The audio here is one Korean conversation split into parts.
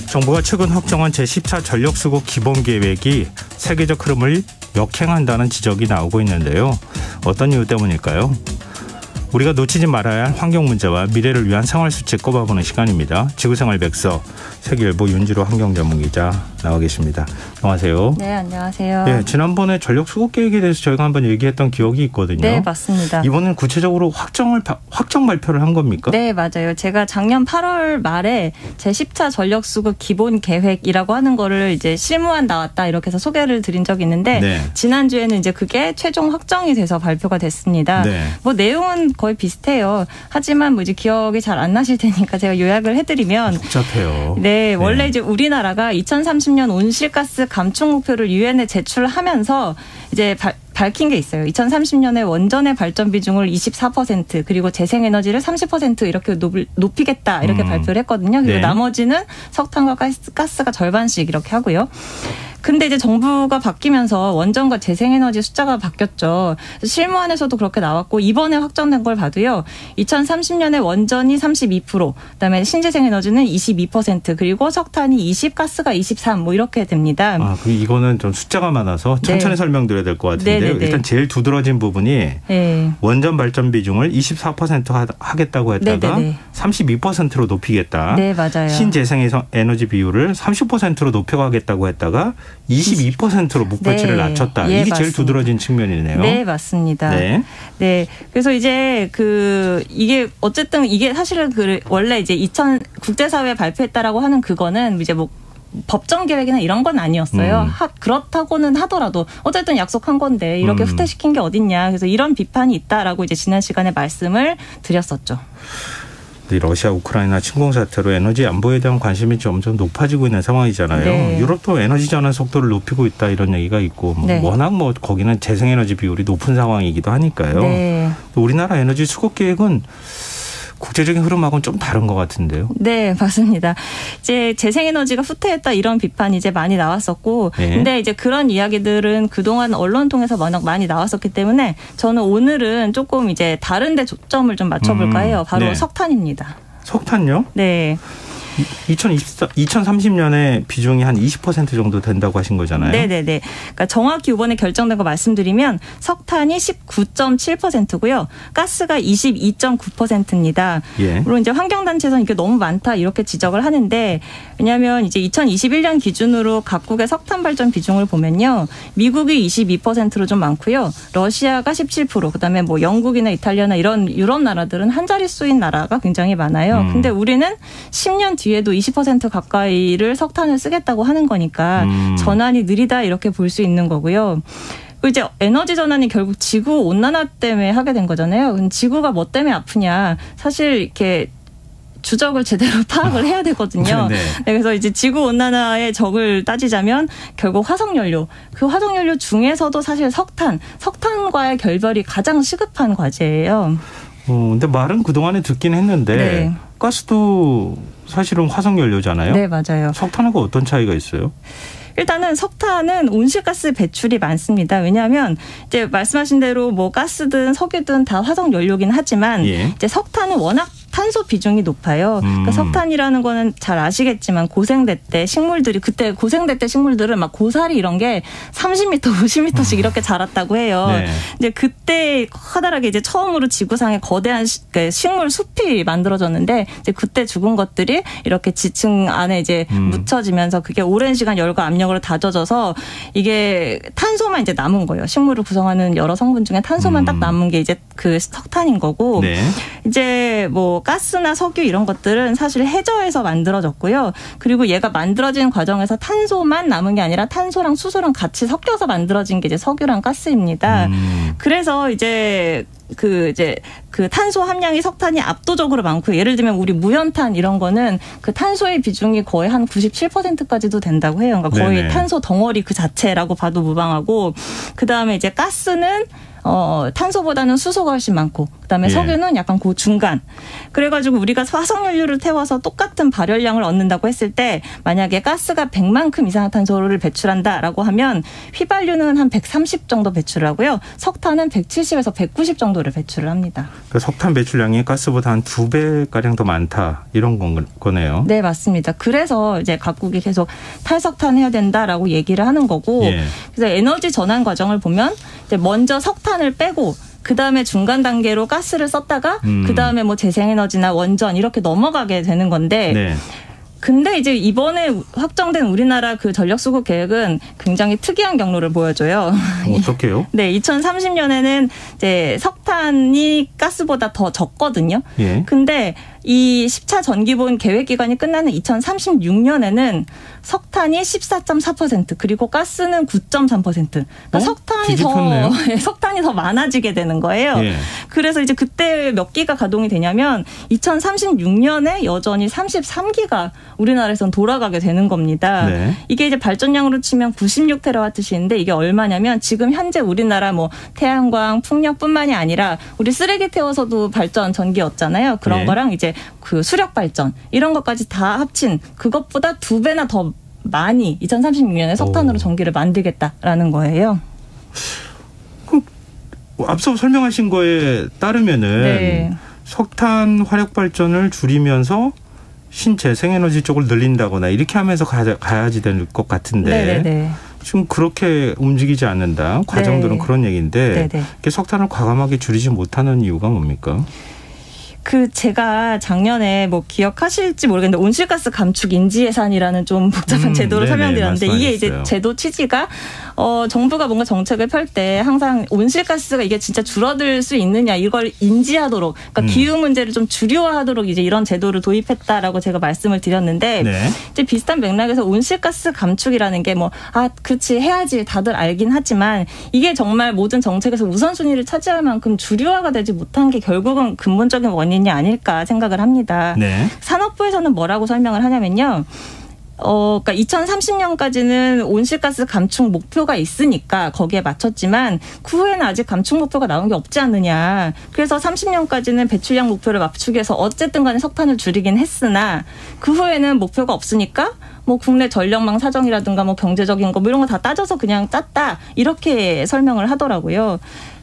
정부가 최근 확정한 제14 전력수급 기본계획이 세계적 흐름을 역행한다는 지적이 나오고 있는데요. 어떤 이유 때문일까요? 우리가 놓치지 말아야 할 환경 문제와 미래를 위한 생활수칙 꼽아보는 시간입니다. 지구생활백서 세계일보 윤지로 환경전문기자 나와 계십니다. 안녕하세요. 네, 안녕하세요. 네, 지난번에 전력수급 계획에 대해서 저희가 한번 얘기했던 기억이 있거든요. 네, 맞습니다. 이번엔 구체적으로 확정 발표를 한 겁니까? 네, 맞아요. 제가 작년 8월 말에 제14 전력수급 기본계획이라고 하는 거를 이제 실무안 나왔다 이렇게 해서 소개를 드린 적이 있는데 네. 지난주에는 이제 그게 최종 확정이 돼서 발표가 됐습니다. 네. 뭐 내용은 거의 비슷해요. 하지만 뭐 이제 기억이 잘 안 나실 테니까 제가 요약을 해드리면 복잡해요. 네, 원래 이제 우리나라가 2030년 온실가스 감축 목표를 유엔에 제출하면서 이제 밝힌 게 있어요. 2030년에 원전의 발전 비중을 24% 그리고 재생에너지를 30% 이렇게 높이겠다 이렇게 발표를 했거든요. 그리고 네. 나머지는 석탄과 가스가 절반씩 이렇게 하고요. 근데 이제 정부가 바뀌면서 원전과 재생에너지 숫자가 바뀌었죠. 실무안에서도 그렇게 나왔고 이번에 확정된 걸 봐도요. 2030년에 원전이 32%, 그다음에 신재생에너지는 22%, 그리고 석탄이 20, 가스가 23, 뭐 이렇게 됩니다. 아, 그럼 이거는 좀 숫자가 많아서 천천히 설명드려야 될 것 같은데요. 네네네. 일단 제일 두드러진 부분이 네. 원전 발전 비중을 24% 하겠다고 했다가 네네네. 32%로 높이겠다. 네, 맞아요. 신재생에너지 비율을 30%로 높여가겠다고 했다가 22%로 목표치를 네. 낮췄다. 예, 이게 제일 맞습니다. 두드러진 측면이네요. 네, 맞습니다. 네. 네. 그래서 이제 이게 어쨌든 이게 사실은 원래 이제 국제사회에 발표했다라고 하는 그거는 이제 뭐 법정 계획이나 이런 건 아니었어요. 그렇다고는 하더라도 어쨌든 약속한 건데 이렇게 후퇴시킨 게 어딨냐. 그래서 이런 비판이 있다라고 이제 지난 시간에 말씀을 드렸었죠. 러시아 우크라이나 침공 사태로 에너지 안보에 대한 관심이 점점 높아지고 있는 상황이잖아요. 네. 유럽도 에너지 전환 속도를 높이고 있다 이런 얘기가 있고 네. 워낙 뭐 거기는 재생에너지 비율이 높은 상황이기도 하니까요. 네. 우리나라 에너지 수급 계획은 국제적인 흐름하고는 좀 다른 것 같은데요. 네, 맞습니다. 이제 재생에너지가 후퇴했다 이런 비판이 이제 많이 나왔었고, 네. 근데 이제 그런 이야기들은 그동안 언론 통해서 워낙 많이 나왔었기 때문에 저는 오늘은 조금 이제 다른데 초점을 좀 맞춰볼까 해요. 바로 네. 석탄입니다. 석탄요? 네. 2030년에 비중이 한 20% 정도 된다고 하신 거잖아요. 네네네. 그러니까 정확히 이번에 결정된 거 말씀드리면 석탄이 19.7%고요. 가스가 22.9%입니다. 예. 물론 이제 환경단체에서는 이게 너무 많다 이렇게 지적을 하는데 왜냐하면 이제 2021년 기준으로 각국의 석탄 발전 비중을 보면요. 미국이 22%로 좀 많고요. 러시아가 17%, 그다음에 뭐 영국이나 이탈리아나 이런 유럽 나라들은 한 자릿수인 나라가 굉장히 많아요. 근데 우리는 10년 뒤에도 20% 가까이를 석탄을 쓰겠다고 하는 거니까 전환이 느리다 이렇게 볼 수 있는 거고요. 이제 에너지 전환이 결국 지구 온난화 때문에 하게 된 거잖아요. 그럼 지구가 뭐 때문에 아프냐? 사실 이렇게 주적을 제대로 파악을 해야 되거든요. 네. 그래서 이제 지구 온난화의 적을 따지자면 결국 화석연료. 그 화석연료 중에서도 사실 석탄과의 결별이 가장 시급한 과제예요. 근데 말은 그동안에 듣긴 했는데 네. 가스도 사실은 화석연료잖아요. 네, 맞아요. 석탄하고 어떤 차이가 있어요? 일단은 석탄은 온실가스 배출이 많습니다. 왜냐하면 이제 말씀하신 대로 뭐 가스든 석유든 다 화석 연료긴 하지만 예. 이제 석탄은 워낙 탄소 비중이 높아요. 그러니까 석탄이라는 거는 잘 아시겠지만 고생대 때 식물들이 그때 고생대 때 식물들은 막 고사리 이런 게 30m, 50m씩 이렇게 자랐다고 해요. 네. 이제 그때 커다랗게 이제 처음으로 지구상에 거대한 식물 숲이 만들어졌는데 이제 그때 죽은 것들이 이렇게 지층 안에 이제 묻혀지면서 그게 오랜 시간 열과 압력으로 다져져서 이게 탄소만 이제 남은 거예요. 식물을 구성하는 여러 성분 중에 탄소만 딱 남은 게 이제 그 석탄인 거고 네. 이제 뭐 가스나 석유 이런 것들은 사실 해저에서 만들어졌고요. 그리고 얘가 만들어진 과정에서 탄소만 남은 게 아니라 탄소랑 수소랑 같이 섞여서 만들어진 게 이제 석유랑 가스입니다. 그래서 이제 그 탄소 함량이 석탄이 압도적으로 많고 예를 들면 우리 무연탄 이런 거는 그 탄소의 비중이 거의 한 97%까지도 된다고 해요. 그러니까 거의 네네. 탄소 덩어리 그 자체라고 봐도 무방하고 그다음에 이제 가스는 탄소보다는 수소가 훨씬 많고 그다음에 예. 석유는 약간 그 중간. 그래가지고 우리가 화석연료를 태워서 똑같은 발열량을 얻는다고 했을 때 만약에 가스가 100만큼 이산화탄소를 배출한다라고 하면 휘발유는 한 130 정도 배출을 하고요. 석탄은 170에서 190 정도를 배출을 합니다. 그러니까 석탄 배출량이 가스보다 한 2배가량 더 많다 이런 거네요. 네, 맞습니다. 그래서 이제 각국이 계속 탈석탄해야 된다라고 얘기를 하는 거고 예. 그래서 에너지 전환 과정을 보면 이제 먼저 석탄을 빼고 그다음에 중간 단계로 가스를 썼다가 그다음에 뭐 재생에너지나 원전 이렇게 넘어가게 되는 건데 네. 근데 이제 이번에 확정된 우리나라 그 전력수급 계획은 굉장히 특이한 경로를 보여줘요. 어떻게요? 네, 2030년에는 이제 석탄이 가스보다 더 적거든요. 예. 근데 이 10차 전기보험 계획 기간이 끝나는 2036년에는 석탄이 14.4% 그리고 가스는 9.3%. 그러니까 석탄이 더 많아지게 되는 거예요. 예. 그래서 이제 그때 몇 기가 가동이 되냐면 2036년에 여전히 33기가 우리나라에선 돌아가게 되는 겁니다. 네. 이게 이제 발전량으로 치면 96테라와트시인데 이게 얼마냐면 지금 현재 우리나라 뭐 태양광, 풍력뿐만이 아니라 우리 쓰레기 태워서도 발전 전기 얻잖아요. 그런 예. 거랑 이제 그 수력 발전 이런 것까지 다 합친 그것보다 2배나 더 많이 2036년에 석탄으로 전기를 만들겠다라는 거예요. 그 앞서 설명하신 거에 따르면은 네. 석탄 화력 발전을 줄이면서 신재생에너지 쪽을 늘린다거나 이렇게 하면서 가야지 될 것 같은데 네네네. 지금 그렇게 움직이지 않는다. 과정들은 네. 그런 얘기인데 네네. 이렇게 석탄을 과감하게 줄이지 못하는 이유가 뭡니까? 제가 작년에 뭐 기억하실지 모르겠는데 온실가스 감축 인지 예산이라는 좀 복잡한 제도를 네네, 설명드렸는데 이게 이제 말씀하셨어요. 제도 취지가 정부가 뭔가 정책을 펼 때 항상 온실가스가 이게 진짜 줄어들 수 있느냐 이걸 인지하도록 그러니까 기후 문제를 좀 주류화하도록 이제 이런 제도를 도입했다라고 제가 말씀을 드렸는데 네. 이제 비슷한 맥락에서 온실가스 감축이라는 게 그렇지 해야지 다들 알긴 하지만 이게 정말 모든 정책에서 우선순위를 차지할 만큼 주류화가 되지 못한 게 결국은 근본적인 원인이 아닐까 생각을 합니다. 네. 산업부에서는 뭐라고 설명을 하냐면요. 그러니까 2030년까지는 온실가스 감축 목표가 있으니까 거기에 맞췄지만 그 후에는 아직 감축 목표가 나온 게 없지 않느냐. 그래서 30년까지는 배출량 목표를 맞추기 위해서 어쨌든 간에 석탄을 줄이긴 했으나 그 후에는 목표가 없으니까 뭐 국내 전력망 사정이라든가 뭐 경제적인 거 뭐 이런 거 다 따져서 그냥 짰다. 이렇게 설명을 하더라고요.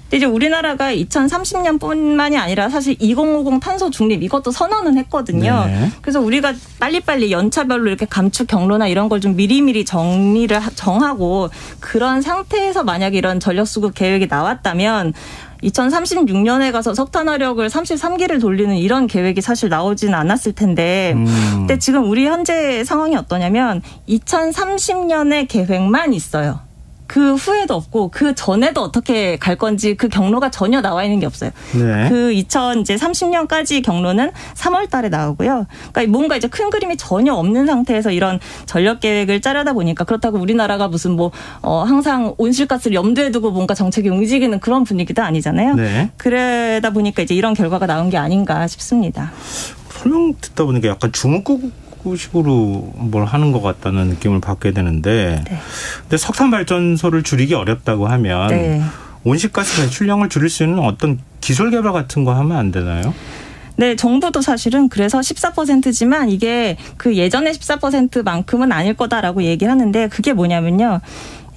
근데 이제 우리나라가 2030년뿐만이 아니라 사실 2050 탄소 중립 이것도 선언은 했거든요. 네. 그래서 우리가 빨리빨리 연차별로 이렇게 감축 경로나 이런 걸 좀 미리미리 정하고 그런 상태에서 만약에 이런 전력수급 계획이 나왔다면 2036년에 가서 석탄화력을 33기를 돌리는 이런 계획이 사실 나오진 않았을 텐데 근데 지금 우리 현재 상황이 어떠냐면 2030년의 계획만 있어요. 그 후에도 없고 그 전에도 어떻게 갈 건지 그 경로가 전혀 나와 있는 게 없어요. 네. 그 2030년까지 경로는 3월 달에 나오고요. 그러니까 뭔가 이제 큰 그림이 전혀 없는 상태에서 이런 전력 계획을 짜려다 보니까 그렇다고 우리나라가 무슨 항상 온실가스를 염두에 두고 뭔가 정책이 움직이는 그런 분위기도 아니잖아요. 네. 그러다 보니까 이제 이런 결과가 나온 게 아닌가 싶습니다. 설명 듣다 보니까 약간 주문구구식으로 뭘 하는 것 같다는 느낌을 받게 되는데 네. 근데 석탄 발전소를 줄이기 어렵다고 하면 네. 온실가스 배출량을 줄일 수 있는 어떤 기술 개발 같은 거 하면 안 되나요? 네, 정부도 사실은 그래서 14%지만 이게 그 예전의 14%만큼은 아닐 거다라고 얘기를 하는데 그게 뭐냐면요.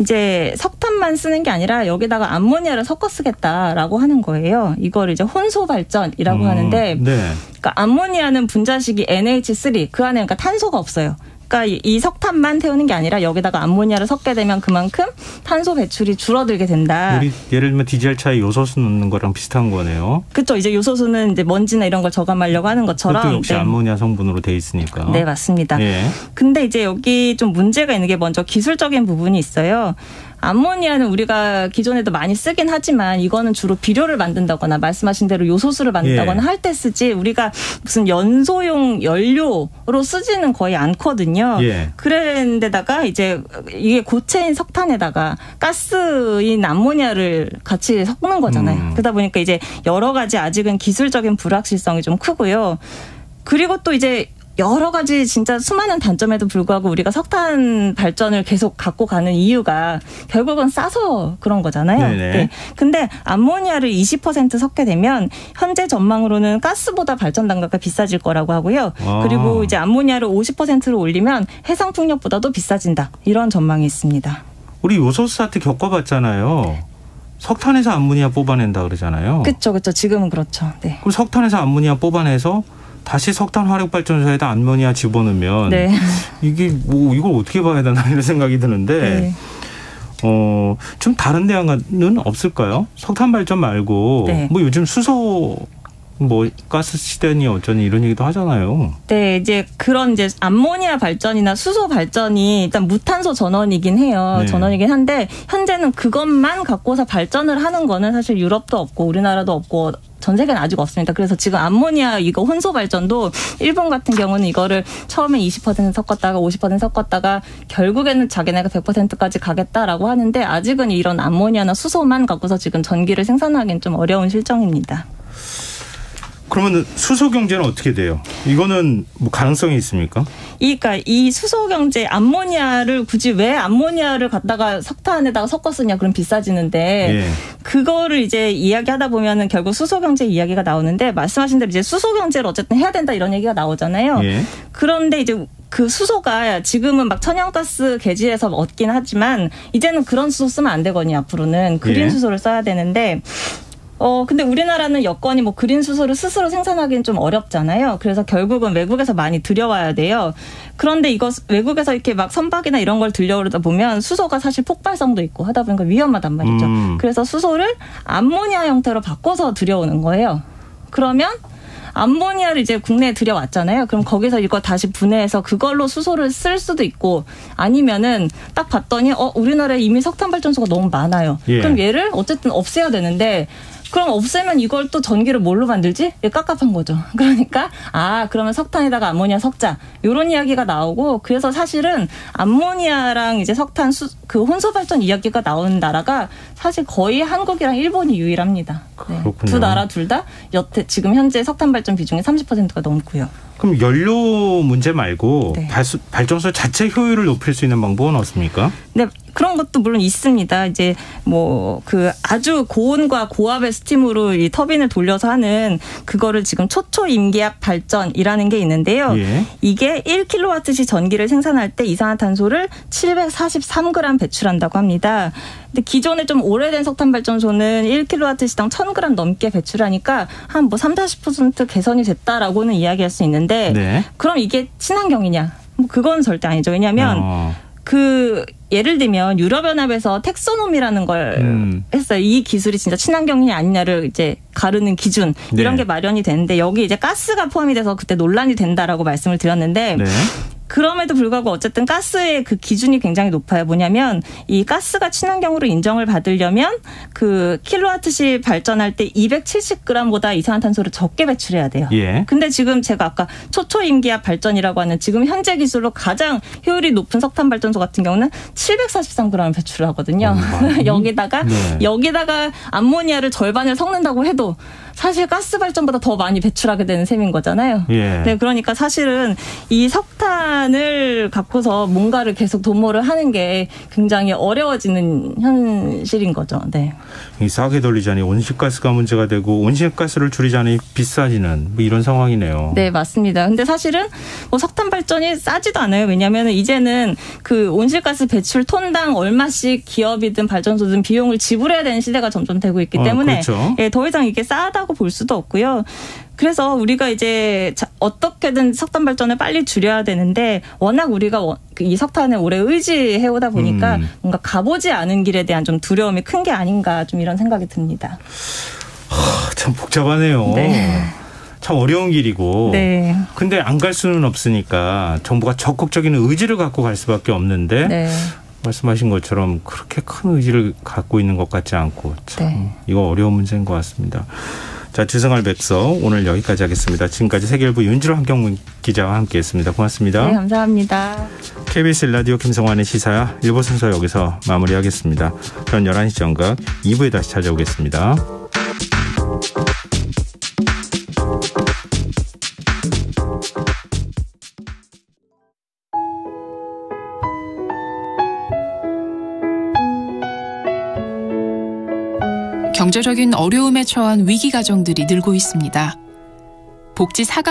이제 석탄만 쓰는 게 아니라 여기다가 암모니아를 섞어 쓰겠다라고 하는 거예요. 이걸 이제 혼소 발전이라고 하는데 네. 그러니까 암모니아는 분자식이 NH3 그 안에 그러니까 탄소가 없어요. 그러니까 이 석탄만 태우는 게 아니라 여기다가 암모니아를 섞게 되면 그만큼 탄소 배출이 줄어들게 된다. 우리 예를 들면 디젤 차에 요소수 넣는 거랑 비슷한 거네요. 그렇죠. 이제 요소수는 이제 먼지나 이런 걸 저감하려고 하는 것처럼. 그것도 역시 네. 암모니아 성분으로 돼 있으니까. 네, 맞습니다. 예. 근데 이제 여기 좀 문제가 있는 게 먼저 기술적인 부분이 있어요. 암모니아는 우리가 기존에도 많이 쓰긴 하지만 이거는 주로 비료를 만든다거나 말씀하신 대로 요소수를 만든다거나 할 때 쓰지 우리가 무슨 연소용 연료로 쓰지는 거의 않거든요. 예. 그런데다가 이제 이게 고체인 석탄에다가 가스인 암모니아를 같이 섞는 거잖아요. 그러다 보니까 이제 여러 가지 아직은 기술적인 불확실성이 좀 크고요. 그리고 또 이제 여러 가지 진짜 수많은 단점에도 불구하고 우리가 석탄 발전을 계속 갖고 가는 이유가 결국은 싸서 그런 거잖아요. 네네. 네. 근데 암모니아를 20% 섞게 되면 현재 전망으로는 가스보다 발전 단가가 비싸질 거라고 하고요. 그리고 이제 암모니아를 50%로 올리면 해상 풍력보다도 비싸진다. 이런 전망이 있습니다. 우리 요소수 사태 겪어봤잖아요. 석탄에서 암모니아 뽑아낸다 그러잖아요. 그렇죠. 지금은 그렇죠. 네. 그럼 석탄에서 암모니아 뽑아내서 다시 석탄 화력 발전소에다 암모니아 집어넣으면 네. 이게 뭐 이걸 어떻게 봐야 되나 이런 생각이 드는데 좀 다른 대안은 없을까요? 석탄 발전 말고 네. 뭐 요즘 수소 뭐 가스 시대니 어쩌니 이런 얘기도 하잖아요. 네, 이제 그런 이제 암모니아 발전이나 수소 발전이 일단 무탄소 전원이긴 해요. 네. 전원이긴 한데 현재는 그것만 갖고서 발전을 하는 거는 사실 유럽도 없고 우리나라도 없고 전 세계는 아직 없습니다. 그래서 지금 암모니아 이거 혼소 발전도 일본 같은 경우는 이거를 처음에 20% 섞었다가 50% 섞었다가 결국에는 자기네가 100%까지 가겠다라고 하는데 아직은 이런 암모니아나 수소만 갖고서 지금 전기를 생산하기는 좀 어려운 실정입니다. 그러면 수소 경제는 어떻게 돼요? 이거는 뭐 가능성이 있습니까? 그러니까 이 수소 경제 암모니아를 굳이 왜 암모니아를 갖다가 석탄에다가 섞었으냐 그럼 비싸지는데 예. 그거를 이제 이야기하다 보면은 결국 수소 경제 이야기가 나오는데 말씀하신 대로 이제 수소 경제를 어쨌든 해야 된다 이런 얘기가 나오잖아요. 예. 그런데 이제 그 수소가 지금은 막 천연가스 개지에서 얻긴 하지만 이제는 그런 수소 쓰면 안 되거든요. 앞으로는 그린 예. 수소를 수소를 써야 되는데 근데 우리나라는 여건이 뭐 그린 수소를 스스로 생산하기는 좀 어렵잖아요. 그래서 결국은 외국에서 많이 들여와야 돼요. 그런데 이거 외국에서 이렇게 막 선박이나 이런 걸 들여오다 보면 수소가 사실 폭발성도 있고 하다 보니까 위험하단 말이죠. 그래서 수소를 암모니아 형태로 바꿔서 들여오는 거예요. 그러면 암모니아를 이제 국내에 들여왔잖아요. 그럼 거기서 이거 다시 분해해서 그걸로 수소를 쓸 수도 있고 아니면은 딱 봤더니 우리나라에 이미 석탄 발전소가 너무 많아요. 예. 그럼 얘를 어쨌든 없애야 되는데 그럼 없애면 이걸 또 전기를 뭘로 만들지? 깝깝한 거죠. 그러니까 그러면 석탄에다가 암모니아 섞자. 이런 이야기가 나오고 그래서 사실은 암모니아랑 이제 석탄 그 혼소 발전 이야기가 나오는 나라가 사실 거의 한국이랑 일본이 유일합니다. 네. 그렇군요. 두 나라 둘 다 여태 지금 현재 석탄 발전 비중이 30%가 넘고요. 그럼 연료 문제 말고 네. 발전소 자체 효율을 높일 수 있는 방법은 없습니까? 네, 그런 것도 물론 있습니다. 이제 뭐 그 아주 고온과 고압의 스팀으로 이 터빈을 돌려서 하는 그거를 지금 초초임기압 발전이라는 게 있는데요. 예. 이게 1kWh 전기를 생산할 때 이산화탄소를 743g 배출한다고 합니다. 근데 기존에 좀 오래된 석탄 발전소는 1kWh당 1000g 넘게 배출하니까 한 뭐 30-40% 개선이 됐다라고는 이야기할 수 있는데 네. 그럼 이게 친환경이냐? 뭐 그건 절대 아니죠. 왜냐하면 예를 들면 유럽연합에서 텍소노미라는 걸 했어요. 이 기술이 진짜 친환경이냐 아니냐를 이제 가르는 기준 이런 게 마련이 되는데 여기 이제 가스가 포함이 돼서 그때 논란이 된다라고 말씀을 드렸는데 네. 그럼에도 불구하고 어쨌든 가스의 그 기준이 굉장히 높아요. 뭐냐면 이 가스가 친환경으로 인정을 받으려면 그 킬로와트시 발전할 때 270g보다 이산화탄소를 적게 배출해야 돼요. 예. 근데 지금 제가 아까 초초임기압 발전이라고 하는 지금 현재 기술로 가장 효율이 높은 석탄 발전소 같은 경우는 743g을 배출을 하거든요. 여기다가 암모니아를 절반을 섞는다고 해도 사실 가스 발전보다 더 많이 배출하게 되는 셈인 거잖아요. 예. 네, 그러니까 사실은 이 석탄을 갖고서 뭔가를 계속 도모를 하는 게 굉장히 어려워지는 현실인 거죠. 네. 이 싸게 돌리자니 온실가스가 문제가 되고 온실가스를 줄이자니 비싸지는 뭐 이런 상황이네요. 네, 맞습니다. 근데 사실은 뭐 석탄 발전이 싸지도 않아요. 왜냐하면 이제는 그 온실가스 배출 톤당 얼마씩 기업이든 발전소든 비용을 지불해야 되는 시대가 점점 되고 있기 때문에 그렇죠. 예, 더 이상 이게 싸다고 볼 수도 없고요. 그래서 우리가 이제 어떻게든 석탄 발전을 빨리 줄여야 되는데 워낙 우리가 이 석탄을 오래 의지해오다 보니까 뭔가 가보지 않은 길에 대한 좀 두려움이 큰 게 아닌가 좀 이런 생각이 듭니다. 참 복잡하네요. 네. 참 어려운 길이고. 네. 근데 안 갈 수는 없으니까 정부가 적극적인 의지를 갖고 갈 수밖에 없는데 네. 말씀하신 것처럼 그렇게 큰 의지를 갖고 있는 것 같지 않고 참 네. 이거 어려운 문제인 것 같습니다. 자, 주생활 백서 오늘 여기까지 하겠습니다. 지금까지 세계일보 윤지로 환경문 기자와 함께했습니다. 고맙습니다. 네, 감사합니다. KBS 라디오 김성환의 시사 1부 순서 여기서 마무리하겠습니다. 전 11시 정각 2부에 다시 찾아오겠습니다. 경제적인 어려움에 처한 위기 가정들이 늘고 있습니다. 복지 사각